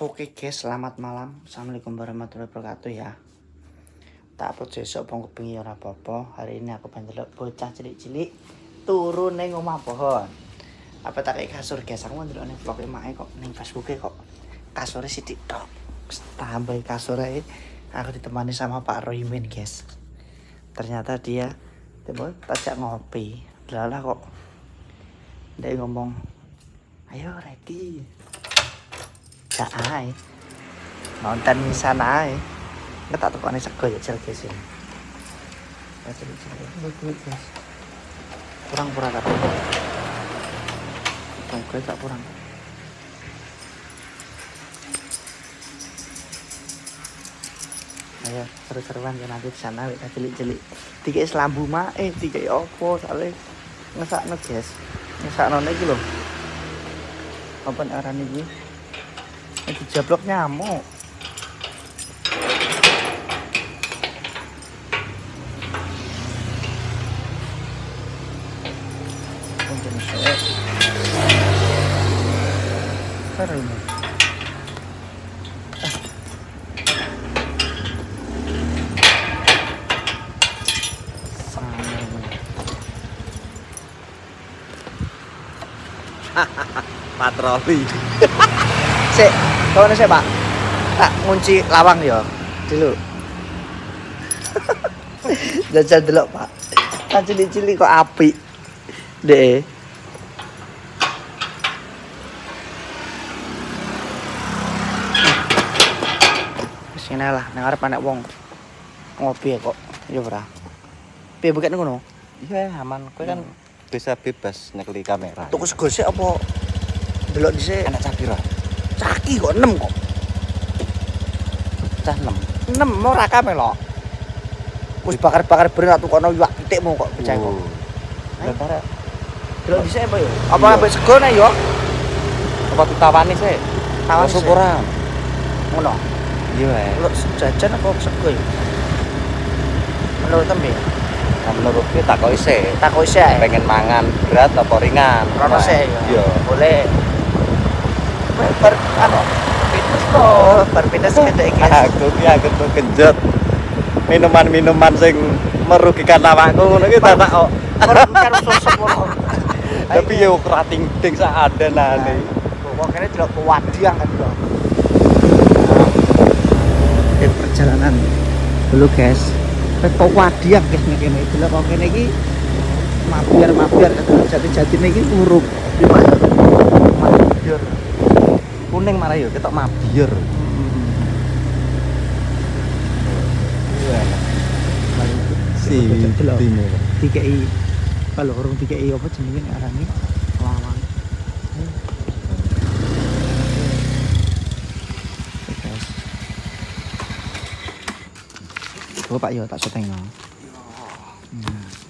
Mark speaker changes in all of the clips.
Speaker 1: Oke guys, selamat malam. Assalamualaikum warahmatullahi wabarakatuh ya. Tak upload sesuk bang kebengi ora apa-apa. Hari ini aku pengen delok bocah cilik-cilik turun ning omah pohon. Apa tak kayak kasur guys, aku ndelok ning vlog emak kok ning Facebook kok kasure sithik tok. Tambah kasure aku ditemani sama Pak Roymin guys. Ternyata dia tiba tajak ngopi. Lalah kok dia ngomong, "Ayo ready." Ai nonton misan ae nggak tak tukane sego ya jel guys ini guys kurang kata gue tak kurang ayo seru-seruan ya nanti sana kita jelik-jelik tiga selambu mah tiga opo soalnya ngesakno guys ngesakno iki lho apa arane iki dijablok nyamuk. Punten sik. Seru.
Speaker 2: Patroli.
Speaker 1: Sik, kawan sik, Pak. Tak ngunci lawang ya. Dulu. Jajal delok, Pak. Kan cilik-cilik kok apik. Dek. Wis ngene lah, nang arep anek wong ngopi kok. Ya ora. Piye buket ngono?
Speaker 2: Iya, aman. Kowe kan bisa bebas nyekeli kamera.
Speaker 1: Tuku sego sik apa delok dhisik?
Speaker 2: Anak capira.
Speaker 1: Caki kok 6 kok.
Speaker 2: Cah 6.
Speaker 1: 6 ora kamelok. Wis bakar-bakar bener tak tukono iwak pitikmu kok pecah kok.
Speaker 2: Bentar.
Speaker 1: Delok dhisik apa ya? Apa ambek sego nek yo?
Speaker 2: Apa ditawani sih?
Speaker 1: Tawani sik.
Speaker 2: syukuran.
Speaker 1: Ngono.
Speaker 2: Iya, wae.
Speaker 1: Delok jajan apa sego ya? Menurut tembe.
Speaker 2: Nah, menurutku takoki sih.
Speaker 1: Takoki sik ae.
Speaker 2: Pengen mangan berat apa ringan?
Speaker 1: Rono sik ya.
Speaker 2: Iya.
Speaker 1: Boleh. Bar fitness kok, bar fitness gede iki.
Speaker 2: Aku tuh genjot. Minuman-minuman sing merugikan awakku ngono ki tak kok.
Speaker 1: Karo sosok ngono.
Speaker 2: Tapi yo krating-ting sak adenane.
Speaker 1: Kok kene delok wadiang kan kok. Perjalanan dulu guys. Kok wadiang guys nek kene delok kok kene iki mabiar jati-jatine iki uruk. Di mana? Mabiar.
Speaker 2: Kuning marah yo ketok mabiur. Iya. Si timo.
Speaker 1: DKI kalau orang DKI apa jenenge arane lawang. Guys. Coba Pak yo tak seteng no.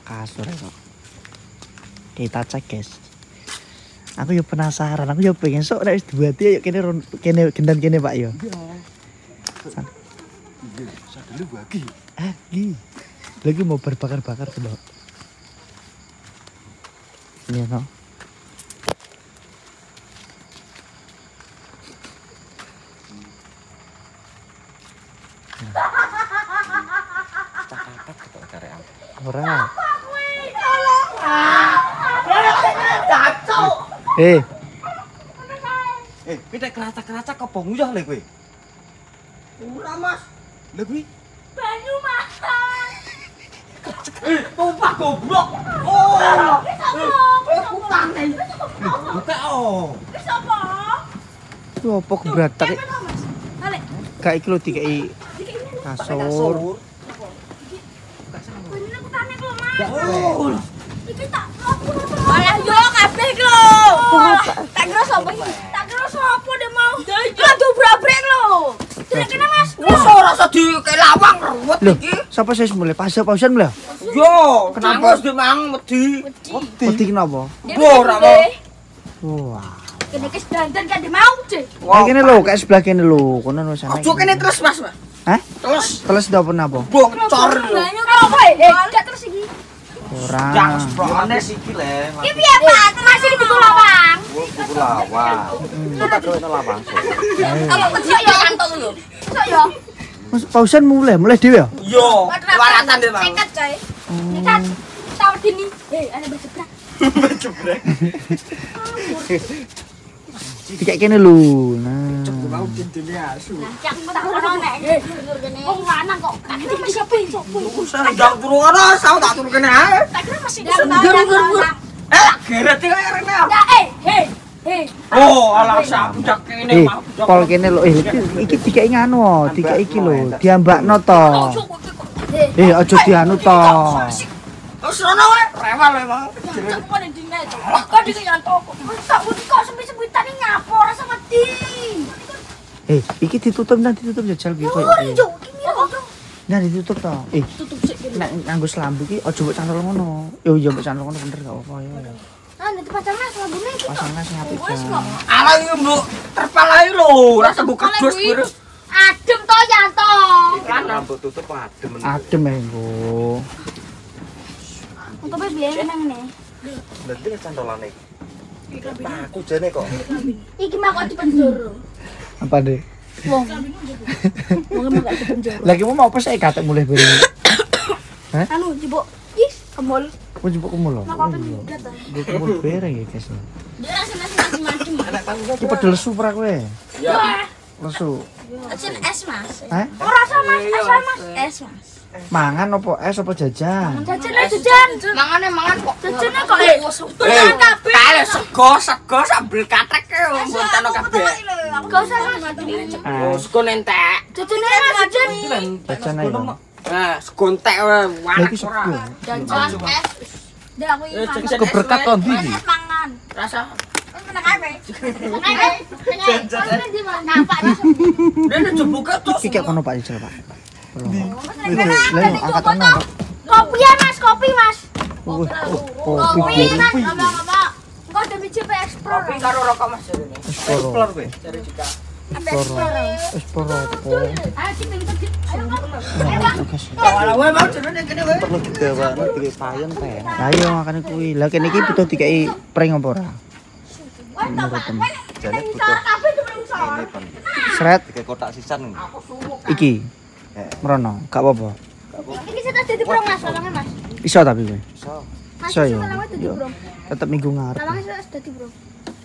Speaker 1: Kasur kok. Kita cek guys. Aku yo penasaran, aku yo pengen sok nek wis duati ayo kene gendan kene Pak yo. Iya.
Speaker 2: Sak dulu lagi.
Speaker 1: Lagi mau berbakar-bakar tuh, Iya, no.
Speaker 2: Cakap ketok karean.
Speaker 1: Ora.
Speaker 2: Pitik keracak-keracak kok nguyah lho kowe.
Speaker 3: Ora Mas,
Speaker 2: Lho kuwi
Speaker 3: banyu masak. Tumpah goblok. Oh. Utang nih.
Speaker 2: buka oh.
Speaker 3: Wis apa?
Speaker 1: Lu opo kebratak iki?
Speaker 3: Balik.
Speaker 1: Gak iki lho DKI kasur.
Speaker 3: Ini aku tanya lho, Mas.
Speaker 2: Oh.
Speaker 3: Iki tak Alah yo kabeh iki lho. Tak kira sapa iki? Tak kira sapa deh mau. Aduh brabrek lho. Jelek kene Mas. Wis ora usah dikelawang ruwet
Speaker 1: Loh,
Speaker 3: iki.
Speaker 1: sapa sih mulai pausan mulai?
Speaker 3: Yo,
Speaker 1: Kenapa?
Speaker 3: nangis mang wedi.
Speaker 1: Wedi kenapa?
Speaker 3: Ora mau.
Speaker 1: Wah.
Speaker 3: Kene kes dandan kan mau deh.
Speaker 1: Kayak gini lho, kayak sebelah kene lho, kono no sana.
Speaker 3: Ojo kene terus Mas.
Speaker 1: Hah?
Speaker 3: Terus
Speaker 1: Teles ndak apa?
Speaker 3: bocor lho. Banyu karo kowe. Gak terus iki.
Speaker 1: Ora.
Speaker 2: Yang sprone iki le.
Speaker 3: Ki piye, Pak? Masih di tuku lawang.
Speaker 2: Tuku lawang. Kok tak duwe lawang.
Speaker 3: Apa kecil ya kantor lho. Sok ya.
Speaker 1: Mas pausan mulai dhewe ya?
Speaker 2: Yo, waratan deh, Bang.
Speaker 3: Nekat coy. Nekat. Tahu dini. Hei, ana bajebrak.
Speaker 2: Jebrek.
Speaker 1: Dikek kene lho. Nah.
Speaker 2: Mau dintine asu.
Speaker 3: Nah, cak tak ono nek. Bener kene. Wong lanang kok kan siapa sopo.
Speaker 2: Ndang turu ngono, sao tak turu kene ae.
Speaker 3: Tak kira masih gur.
Speaker 2: Geret iki rene.
Speaker 3: Ya, hei.
Speaker 2: Oh, alah sak budak kene mah.
Speaker 1: Pol kene lho. Iki dikek nganu, dikek iki lho. Diambakno to. Aja dianu to.
Speaker 2: Wis rono wae, rewel emang.
Speaker 3: Cak kok ning dine to. Kok diyanto kok. Tak kok sempi-sempitan nyapo ora semedi.
Speaker 1: Iki ditutup jajal iki koyo.
Speaker 3: Yo, iki mirip to.
Speaker 1: Nah ditutup to.
Speaker 3: Tutup sik kene.
Speaker 1: Nek nganggo selambu iki aja mbok cantol ngono. Yo iya mbok cantol ngono bener gak apa-apa ya.
Speaker 3: Ah, nek pasang mas lambune iki.
Speaker 1: Pasangnya sing apik.
Speaker 2: Alah iki mbok terpal ae lho, rasa mbok kedus kuwi.
Speaker 3: Adem to Yanto.
Speaker 2: Kan rambut tutup adem.
Speaker 1: Adem ya, Bu.
Speaker 3: Untuk biyen nang ne.
Speaker 2: Nanti cantolane. Aku jane kok.
Speaker 3: Iki mah kok dipenjara.
Speaker 1: Apa deh?
Speaker 3: Wong. Wong mah gak dipenjara.
Speaker 1: Lagi mau apa sih katek mulai beri?
Speaker 3: Anu jebok. Ih, kemol.
Speaker 1: Mau jemput kumul loh.
Speaker 3: Mak apa juga ta.
Speaker 1: Gue kumul bereng ya guys.
Speaker 3: Dia rasa macam.
Speaker 1: Iki padha lesu pra kowe.
Speaker 2: Ya.
Speaker 1: Lesu.
Speaker 3: Ajen es Mas.
Speaker 1: Hah?
Speaker 3: Ora sama Mas. Es Mas.
Speaker 1: Mangan opo es opo jajan?
Speaker 3: Jajan. Mangan kok. Jajane kok tulan kabeh.
Speaker 2: Kale sego sambil katek e mboten kabeh.
Speaker 3: Gak usah mati.
Speaker 2: Oh, sego entek.
Speaker 3: Jajane jajan.
Speaker 1: Jajan ayo.
Speaker 2: Nah, sego entek wae wanek
Speaker 1: Lagi
Speaker 2: ora.
Speaker 1: sepi.
Speaker 3: Jajan es. Dah aku iki
Speaker 1: Sego berkat to ndi iki?
Speaker 3: mangan.
Speaker 2: Rasa
Speaker 3: Kena kae. Jajan di mana? Nampak
Speaker 2: dene jebuke to.
Speaker 1: Iki kayak kono Pak Ijal, Pak.
Speaker 3: Lah
Speaker 1: angkat tenang.
Speaker 3: Kopi ya Mas, kopi Mas.
Speaker 1: Kopi
Speaker 3: Kopi Mas, apa? Engko ada biji Explore.
Speaker 2: Kopi karo rokok Mas jarene.
Speaker 1: Explore
Speaker 2: kowe. Cari juga.
Speaker 1: Explore.
Speaker 3: Ayo sing minta dit. Ayo Mas.
Speaker 2: Ora wae mau jarene kene wae.
Speaker 4: Perlu digawakno dikek payon teh.
Speaker 1: Ayo makane kuwi. Lah kene iki butuh dikei pring apa ora?
Speaker 4: Jane butuh ini pon.
Speaker 1: Sret
Speaker 4: Dikek kotak sisan.
Speaker 1: iki. Merono, gak apa-apa.
Speaker 3: Iki setas dadi prong Mas, lawange Mas.
Speaker 1: Iso tapi kowe.
Speaker 4: Iso.
Speaker 1: Iso ya.
Speaker 3: Lawange dadi
Speaker 1: Yo.
Speaker 3: prong.
Speaker 1: Tetep minggu ngarep.
Speaker 3: Lawange setas dadi prong.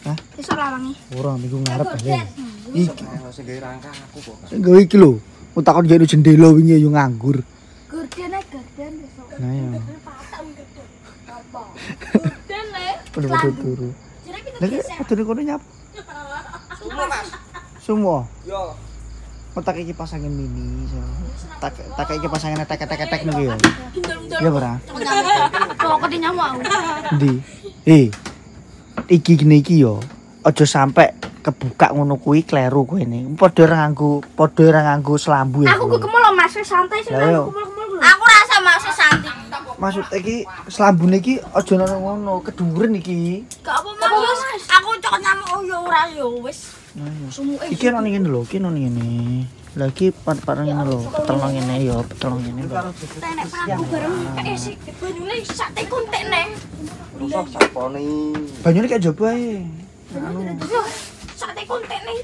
Speaker 1: Hah?
Speaker 3: Iso lawange.
Speaker 1: Ora minggu ngarep ae. Iki
Speaker 4: Sing gawe rangka aku kok.
Speaker 1: sing gawe iki lho. Ku takon gawe jendela wingi yo nganggur.
Speaker 3: Gorden besok.
Speaker 1: Nah ya.
Speaker 3: Patak apa? Gorden le.
Speaker 1: Padha turu.
Speaker 3: Jadi kita
Speaker 1: Lah padha kono nyap.
Speaker 2: Semua Mas.
Speaker 1: Semua.
Speaker 2: Yo.
Speaker 1: Kotak iki pasangin mini. So. Tak iki pasangin tek-tek niku ya. Ya ora.
Speaker 3: Kok kok nyamuk aku.
Speaker 1: Ndi? Iki gini iki yo. Aja sampe kebuka ngono kuwi kleru kowe ne. Padha ora nganggo selambu ya.
Speaker 3: Aku kemul lho Mas, santai sih
Speaker 1: Lah, yo.
Speaker 3: kemul. Aku rasa Mas santai.
Speaker 1: Maksud iki selambune iki aja ngono, keduren iki.
Speaker 3: Gak apa Mas. Aku cok nyamuk yo ora yo wis.
Speaker 1: Iki ono ngene lho, iki ono ngene. Lagi par ngene lho, telong ngene yo, telong ngene lho.
Speaker 3: Tenek prabu bareng kayak sik banyune sak tekun tekne.
Speaker 4: Rusak sapone.
Speaker 1: Banyune kayak jaba ae.
Speaker 3: Sak tekun tekne.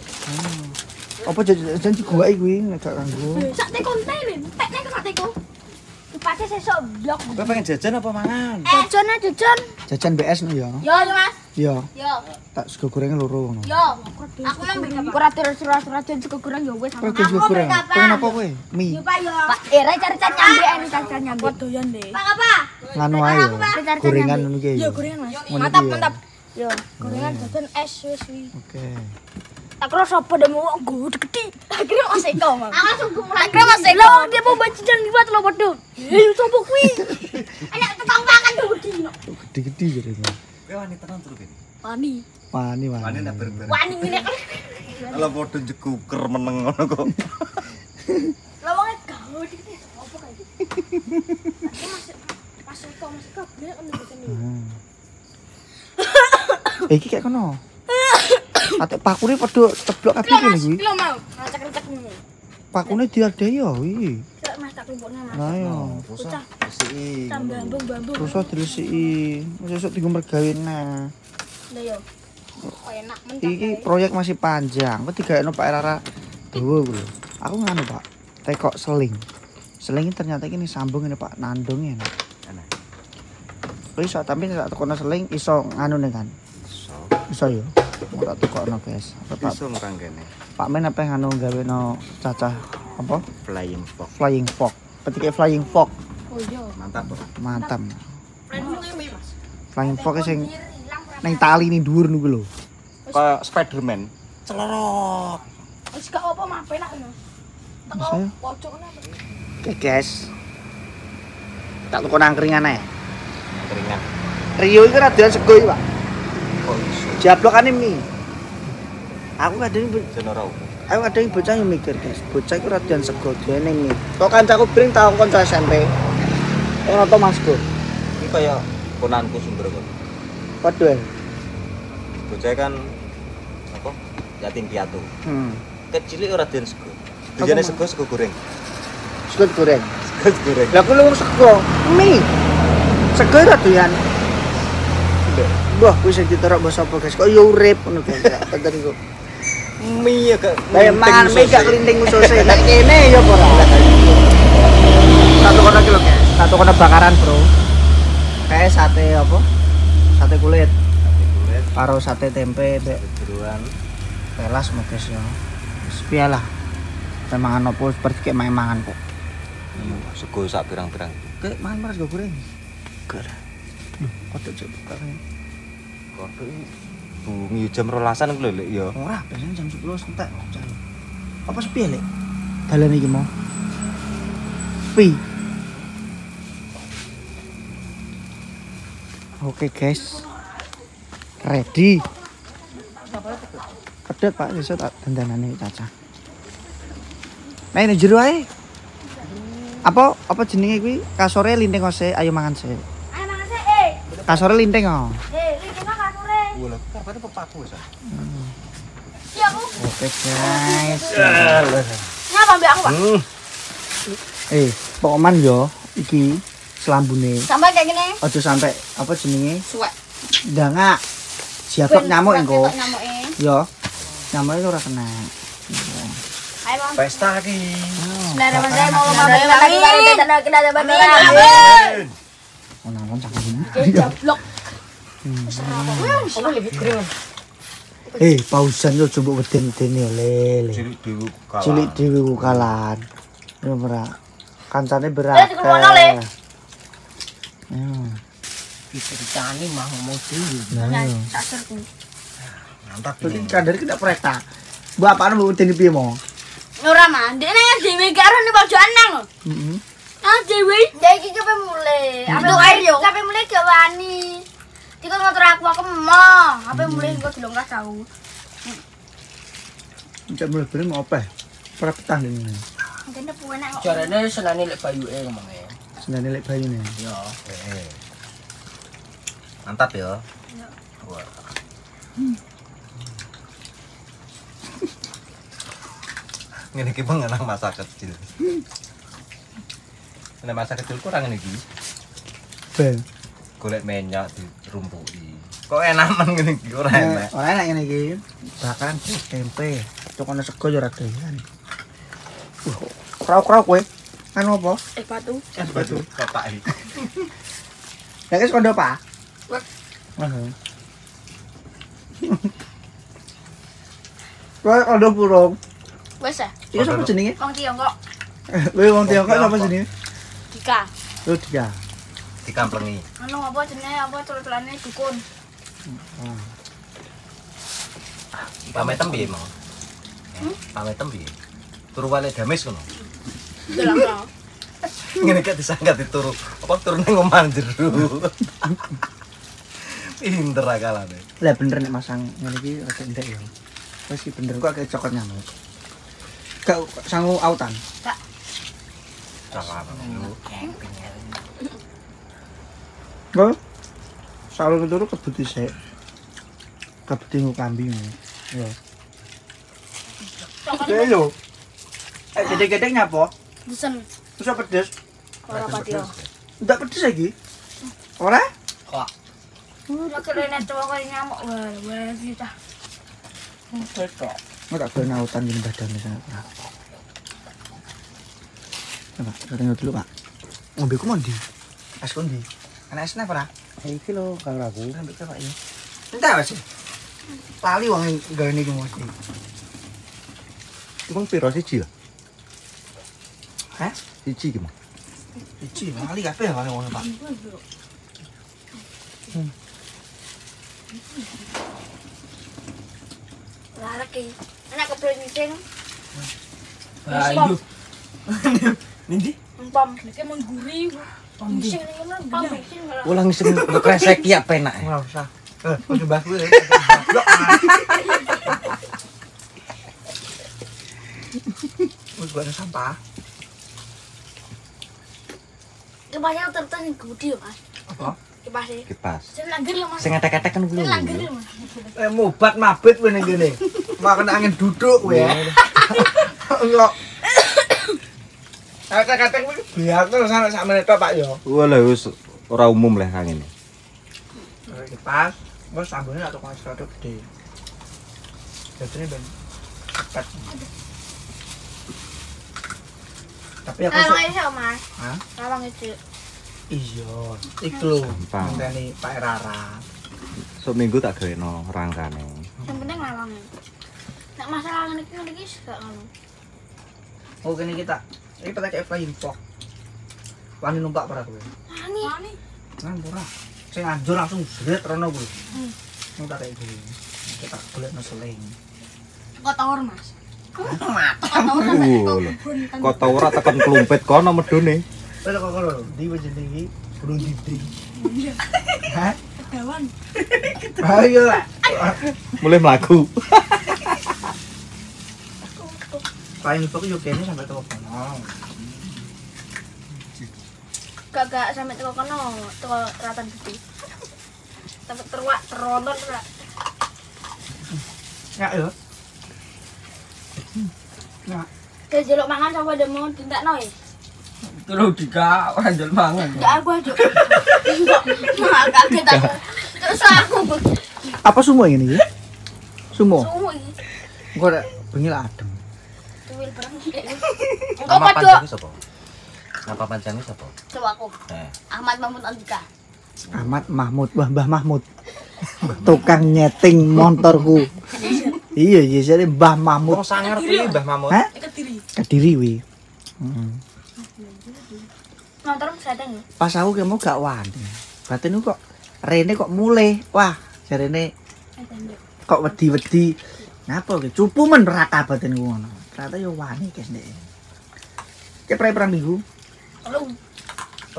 Speaker 1: Apa janji gua iki kuwi nek gak kanggo.
Speaker 3: Sak tekun tekne. Tekne ke sak tekun. Dipake sesuk blok.
Speaker 4: Kowe pengen jajan apa mangan?
Speaker 3: Jajan.
Speaker 1: Jajan BS no ya.
Speaker 3: Yo Mas.
Speaker 1: Yo,
Speaker 3: Yo.
Speaker 1: tak sego goreng loro ngono.
Speaker 3: Yo. Aku nang mbek ora surat sego goreng yo wis.
Speaker 1: Kowe sego goreng. Pengen apa kowe? Mie.
Speaker 3: Pak yo. Pak era cari-cari nyambi cari nyambi. Doyan deh. Pak apa?
Speaker 1: Nganu ae yo. Gorengan ngono iki.
Speaker 3: Yo gorengan Mas.
Speaker 1: Mantap.
Speaker 3: Yo, gorengan jajan es wis wi.
Speaker 1: Oke.
Speaker 3: Tak kira sapa demo gede. Tak kira Mas Eko, Mas. Aku langsung tak kira Mas Eko. Lah dia mau bacian liwat lo padha. Hei, sapa kuwi? Anak tukang makan tuh gede.
Speaker 1: Gede-gede jare.
Speaker 4: Kowe wani tenan turu kene.
Speaker 3: Wani.
Speaker 1: Wani.
Speaker 4: Wani nek bareng-bareng.
Speaker 3: Wani ngene.
Speaker 4: Ala padha jekuker meneng ngono kok.
Speaker 3: Lawange gawe dikit. Apa kae iki? Mas Eko bener kan bacian
Speaker 1: Iki kayak kono. Atek pakune padha teblok kabeh kene kuwi.
Speaker 3: Kilo mau. Ngacak-ngacak.
Speaker 1: Pakune diadai ya iki.
Speaker 3: Delok Mas tak klumpukne Mas.
Speaker 1: Ayo.
Speaker 4: Rusak. Resiki.
Speaker 3: Tambah bambung-bambung.
Speaker 1: Terus diresiki. Sesuk dienggo mergawene.
Speaker 3: Lah yo. Kok enak men.
Speaker 1: Iki proyek masih panjang. Kok digawekno Pak Rara dawa lho. Aku nganu Pak. Tekok seling. Seling ini ternyata ini sambung ini Pak nandung ini.
Speaker 4: Enak.
Speaker 1: Kok iso tapi nek tekono seling iso nganu nih kan. Iso yo. Mau tak tekono guys. Apa Pak?
Speaker 4: Iso ngkang kene.
Speaker 1: Pak Men apa yang nganu gaweno cacah apa?
Speaker 4: Flying fox.
Speaker 1: Flying fox. Petik flying fox.
Speaker 3: Oh iya.
Speaker 4: Mantap, Bro.
Speaker 1: Mantap.
Speaker 3: Friendmu ngewe Mas.
Speaker 1: Flying fox sing neng tali ning dhuwur niku lho.
Speaker 4: Kayak Spiderman. Celorok.
Speaker 3: Wis gak apa mah penak ngono. Teko
Speaker 1: Saya.
Speaker 3: pojok ngono.
Speaker 1: Oke guys. Tak tuku nangkringan ae.
Speaker 4: Keringan.
Speaker 1: Rio iki rada sego iki, Pak.
Speaker 4: Kok iso?
Speaker 1: Jablokane mie. Aku kadang
Speaker 4: Jenoro.
Speaker 1: aku kadang bocah yang mikir, guys. Bocah iku rada sego dene mie. Kok kancaku bring tau kanca SMP. Ono to Mas Gur.
Speaker 4: Iki kaya ponanku sumber kok.
Speaker 1: Waduh.
Speaker 4: Bocah kan apa? Yatim piatu. Kecilik ora den sego. Dujane
Speaker 1: Apa,
Speaker 4: sego goreng.
Speaker 1: Sego goreng.
Speaker 4: Sego goreng.
Speaker 1: Lah aku lu sego mie. Sego ora doyan. Wah, wis diterok basa apa guys? Kok yo urip ngono guys. Tenan iku.
Speaker 4: Mie agak.
Speaker 1: Lah mangan mie gak kelinting ususe. Nek kene ya apa ora? Satu kono iki lho guys. Satu kono bakaran, Bro. Kayak sate apa? Sate kulit
Speaker 4: Kulit,
Speaker 1: karo sate tempe mbek
Speaker 4: jeruan.
Speaker 1: telas mo guys ya. Wis piye lah. Mangan opo seperti kayak mangan kok.
Speaker 4: Sego sak pirang-pirang.
Speaker 1: Kayak mangan maras go goreng. Ger. Loh, kok cek bukan.
Speaker 4: Kodok bumi jam 12-an ku lho Lek ya.
Speaker 1: Ora, biasanya jam 10 entek. Apa sepi Lek? Dalan iki mau. Sepi. Oke guys. Ready. Pedet Pak, iso tak dandanane Caca. Nah ini jero ae. Apa jenenge kuwi? Kasore linting ose, ayo mangan sih.
Speaker 3: Ayo mangan sik,
Speaker 1: Kasore linting oh.
Speaker 3: lingkungan kasure.
Speaker 4: Wah, karepane pepaku wis.
Speaker 3: Iya aku.
Speaker 1: Oke guys.
Speaker 3: Nyapa mbek aku, Pak?
Speaker 1: Pokoman yo iki selambune.
Speaker 3: Sampai kayak gini.
Speaker 1: Aja sampai apa jenenge?
Speaker 3: Suwek.
Speaker 1: Ndangak. Siapok nyamuk engko.
Speaker 3: Nyamuke.
Speaker 1: Yo. Nyamuke ora kena.
Speaker 3: Ayo, Bang.
Speaker 4: Pesta iki.
Speaker 3: Bismillahirrahmanirrahim.
Speaker 1: Oh, naon cakep.
Speaker 3: Jablok.
Speaker 1: Pausan yo coba weden-wedene yo lele.
Speaker 4: Cilik dhewe kalah.
Speaker 1: Cilik dhewe ku kalan. Yo ora. Kancane berat.
Speaker 3: dikemono, Le.
Speaker 1: Bisa dicani mah ngomong dhewe.
Speaker 3: Nah, sasurku.
Speaker 4: Mantap
Speaker 1: Berarti
Speaker 4: ini.
Speaker 1: kadare kita preta. Bapakne mbok wedeni piye mo?
Speaker 3: Ora mah, ndekne yang dhewe karo ning pojokan nang.
Speaker 1: Heeh.
Speaker 3: Ah dhewe. Ya iki kepe mulai. Ape air yo. Kepe mulai gak wani. Dikon ngotor aku mau. Ape mulai kok dilongkas tau.
Speaker 1: Cek mulai bareng apa? Ora petah ini.
Speaker 3: Ngene puenak kok.
Speaker 5: Carane senane lek bayuke ngomongnya.
Speaker 1: Senane lek bayune.
Speaker 5: Ya.
Speaker 4: Mantap ya. Wah. Ngene iki mengenang masa kecil. Nek masa kecil kurang ngene iki.
Speaker 1: Ben.
Speaker 4: Golek minyak dirumpuki. Kok enak men ngene iki ora enak.
Speaker 1: Ora enak ngene iki. Bakaran tempe. Cokono sego yo ora doyan. Krauk-krauk kowe. Anu apa?
Speaker 3: Batu.
Speaker 4: Batu bapak iki.
Speaker 1: Ya guys kondo apa?
Speaker 3: Wek.
Speaker 1: Kowe kondo burung.
Speaker 3: Wes ya.
Speaker 1: Iki sapa jenenge?
Speaker 3: Wong Tiongkok.
Speaker 1: Kowe wong Tiongkok sapa jenenge?
Speaker 3: Dika.
Speaker 1: Lu dia.
Speaker 4: Dikamplengi.
Speaker 3: Anu apa jenenge apa celana dukun.
Speaker 4: Pametem piye, Mang? Pametem piye? Turu wale damis ngono.
Speaker 3: Delang-delang.
Speaker 4: Ngene iki disangkat dituru. Apa turu ning omah jero. Pinter akalane.
Speaker 1: Lah bener nek masang ngene iki rada ndek ya. Wis iki bener kok akeh cokot nyamuk. Gak sangu autan.
Speaker 3: Kak.
Speaker 4: Salah.
Speaker 1: Kok salur turu kebuti sik. Kebuti kambing. Ya. Ya yo. Gede-gede nyapa?
Speaker 3: Dusen.
Speaker 1: Bisa pedes.
Speaker 3: Ora pati yo.
Speaker 1: Ndak pedes lagi. Ora?
Speaker 5: Kok.
Speaker 3: Ora kene tuwa kok nyamuk wae kita.
Speaker 5: Cocok.
Speaker 1: Ora kena autan gini badan sana. Pak, kita tengok dulu, Pak. Ngombe ku mondi? Es kondi. Ana esne ora? Iki lho kalau aku. Ambil Pak ya. Entar Mas. Lali wong gawe niki mesti.
Speaker 2: Emang piro siji lah?
Speaker 1: Hah?
Speaker 2: Siji ki, Mas.
Speaker 1: Siji, lali kabeh wong ngono, Pak.
Speaker 3: Lara ki. Enak kebelet nyicing.
Speaker 5: Ayo. Nanti
Speaker 3: Pom, iki mengguri. Nyicing ning ngono, pom nyicing.
Speaker 2: Ulang sing kresek ya penak.
Speaker 1: Ora usah. Ojo mbah kuwi. Wis buat sampah.
Speaker 3: Kepasnya tertentu gede, Mas.
Speaker 1: Apa?
Speaker 3: Kepasnya.
Speaker 2: Kipas.
Speaker 3: Sing langgar lho, Mas.
Speaker 2: Sing etek-etek kan kuwi.
Speaker 3: Sing langgar lho, Mas.
Speaker 1: Mobat mabit kowe ning kene. Makan angin duduk kowe ya. Enggak. Kata-kata kowe biar terus sampe sak menit Pak ya.
Speaker 2: Walah wis ora umum lah kang ini.
Speaker 1: Kipas, bos sambelnya atau kang rada gede. Jadinya ben cepat. Tapi aku
Speaker 3: Lawang iso, Mas.
Speaker 1: Hah?
Speaker 3: Lawang itu.
Speaker 1: Iya, iku lho.
Speaker 2: Gampang.
Speaker 1: Ngenteni Pak Rara.
Speaker 2: Seminggu tak gaweno rangkane.
Speaker 3: Yang penting lawangnya. Nek masalah ngene iki gak ngono.
Speaker 1: Oh kene kita. Iki pakai flying fox. Wani numpak para kowe.
Speaker 3: Wani.
Speaker 1: Nang ora. Sing anjur langsung jret rono kuwi. Mau tak kayak gini. Kita golek seling.
Speaker 3: Kotor, Mas.
Speaker 2: Kok tau ora tekan klumpit kono medune.
Speaker 1: Wes kok lho, ndi wis jenenge burung didi. Hah?
Speaker 3: Kedawan.
Speaker 1: Ayo lah.
Speaker 2: Mulai mlaku.
Speaker 1: Flying fox yo kene sampai teko kono.
Speaker 3: Gak sampai teko kono, teko ratan gede. Sampai teruak teronton ora.
Speaker 1: Ya yo. Nah,
Speaker 3: Ke jeluk mangan sapa demo dintakno e.
Speaker 5: terus dika ora njel mangan.
Speaker 3: Enggak aku aja. Enggak kaget aku. Terus aku
Speaker 1: apa sumo ini ya? Sumo.
Speaker 3: sumu iki.
Speaker 1: Engko rek bengi lah adem.
Speaker 3: Tuwil bareng. Engko
Speaker 4: Nama
Speaker 3: padha
Speaker 4: panjangnya sapa? Nama panjangnya sapa?
Speaker 3: coba aku. Ahmad Mahmud Andika.
Speaker 1: Ahmad Mahmud, Mbah Mahmud. Tukang nyeting motorku. Iya, jadi Mbah Mahmud.
Speaker 4: Wong sangar kuwi Mbah Mamut.
Speaker 1: Hah?
Speaker 3: Kediri.
Speaker 1: Kediri wi. Heeh.
Speaker 3: Nonton sedeng ya.
Speaker 1: Pas aku kemo gak wani. Batin kok rene kok mulai. Wah, jarene kok wedi-wedi. Napa ki? Cupu men rata batin ngono. Ternyata yo wani guys nek. Ki perang minggu.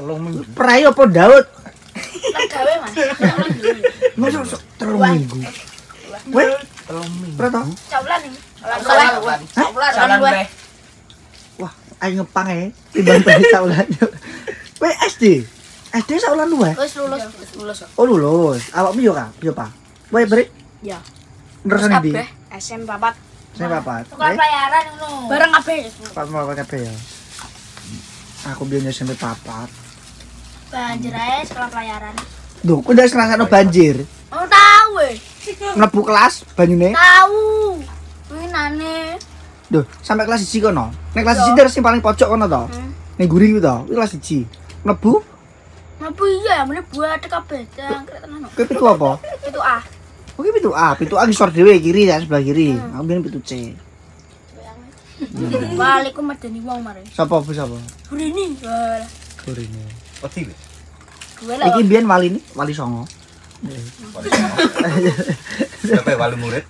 Speaker 3: Lu
Speaker 1: Minggu. Prai apa Daud?
Speaker 3: tak gawe, Mas.
Speaker 1: Mosok 3 minggu. Weh, 3 minggu. Berapa?
Speaker 3: Caulan nih.
Speaker 5: Salan weh.
Speaker 1: Wah, ayo ngepang timbang beli saulan. Weh, SD. SD saulan luwe.
Speaker 3: Wis lulus.
Speaker 1: Oh, lulus. Awakmu yo, Kak? Yo, Pak. Weh, Brik.
Speaker 3: Ya.
Speaker 1: Nerusan ndi?
Speaker 3: SM papat.
Speaker 1: Saya papat.
Speaker 3: Sekolah pelayaran ngono. Bareng kabeh.
Speaker 1: Papat mau kabeh ya. Aku biyen SMP papat.
Speaker 3: Banjir ae sekolah pelayaran.
Speaker 1: Duh, kok ndak ngrasakno banjir.
Speaker 3: Oh tahu weh.
Speaker 1: Mlebu kelas banyune.
Speaker 3: Tahu. Winane.
Speaker 1: Duh, sampai kelas 1 kono. Nek kelas 1 terus sing paling pojok kono to. Ning guri ku to. Kuwi kelas 1. Mlebu
Speaker 3: Mlebu iya, meneh buat kabeh. Jangkrik tenan.
Speaker 1: ke pitu apa?
Speaker 3: Itu A.
Speaker 1: Oke pitu A, pitu A ngisor dhewe kiri ya sebelah kiri. Aku biyen pitu C.
Speaker 3: Balik ku medeni wong mare.
Speaker 1: Sapa sapa?
Speaker 3: Burini. Wah.
Speaker 1: Burine.
Speaker 4: Wedi.
Speaker 3: Gue
Speaker 1: Iki biyen wali ini, wali songo.
Speaker 4: Sampai wali murid.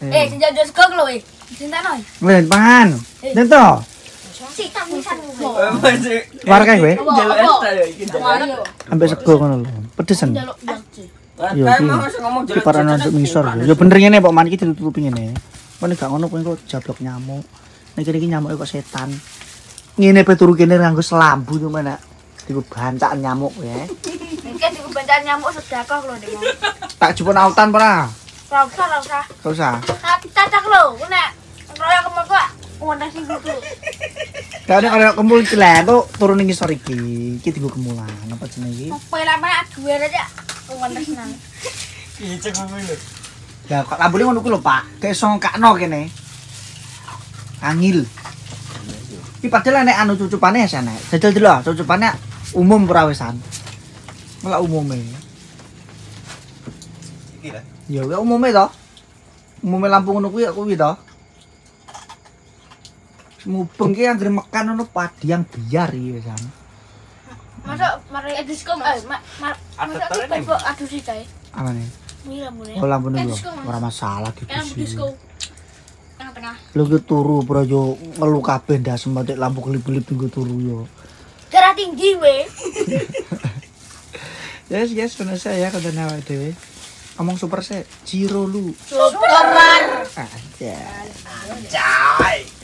Speaker 3: sing jago sekok lho eh. Cinta no.
Speaker 1: Nglen pangan. Nento.
Speaker 3: Sik tak misan.
Speaker 5: Masih
Speaker 1: Warga kowe
Speaker 5: jaluk esta ya iki.
Speaker 3: Mario.
Speaker 1: ambek sego ngono lho. Pedesen.
Speaker 3: Jaluk SD.
Speaker 1: Yo iki. Iki para nonton ngisor. Yo bener ngene Pak Man iki ditutupi ngene. Kok nek gak ngono kowe kok jablok nyamuk. Nek iki nyamuke kok setan. Ngene pe turu kene nganggo selambu to mana. Diku bantakan nyamuk ya.
Speaker 3: Mungkin di kebancakan nyamuk sedekah lho Dek.
Speaker 1: Tak jupun autan ora?
Speaker 3: Ora usah.
Speaker 1: Gak usah.
Speaker 3: Tak cacak lho, nek royo kemek kok Warna sing gitu.
Speaker 1: Kayaknya kalau kemul iki lho, tuh turun ning ngisor iki. Iki dienggo kemulan apa jenenge iki?
Speaker 3: Apa lamane duwe aja. Warna senang.
Speaker 5: Kicek kuwi lho.
Speaker 1: Ya kok lambune ngono ku lho, Pak. Kayak iso ngkakno kene. Angil. Iki padahal nek anu cucupane ya sana. Jajal delok, cucupane umum perawisan. Malah umume.
Speaker 4: Iki lah.
Speaker 1: Ya kuwi umume to. Umume lampu ngono kuwi to. Mubeng ki anggere mekan ngono padi yang biar iki wis ana.
Speaker 3: Masuk mari disko masuk aduh sih kae.
Speaker 1: Amane.
Speaker 3: Mira mune.
Speaker 1: Oh lampune lho. Ora masalah
Speaker 3: Yang disko.
Speaker 1: gitu.
Speaker 3: Tengah-tengah.
Speaker 1: Lho ki turu pra yo ngelu kabeh ndas sembatik lampu kelip-kelip tunggu turu yo.
Speaker 3: Darah tinggi we.
Speaker 1: Yes, bener saya katanya awake dhewe. Ngomong super sih, Ciro lu.
Speaker 3: Super.
Speaker 1: Aja.
Speaker 5: Cai.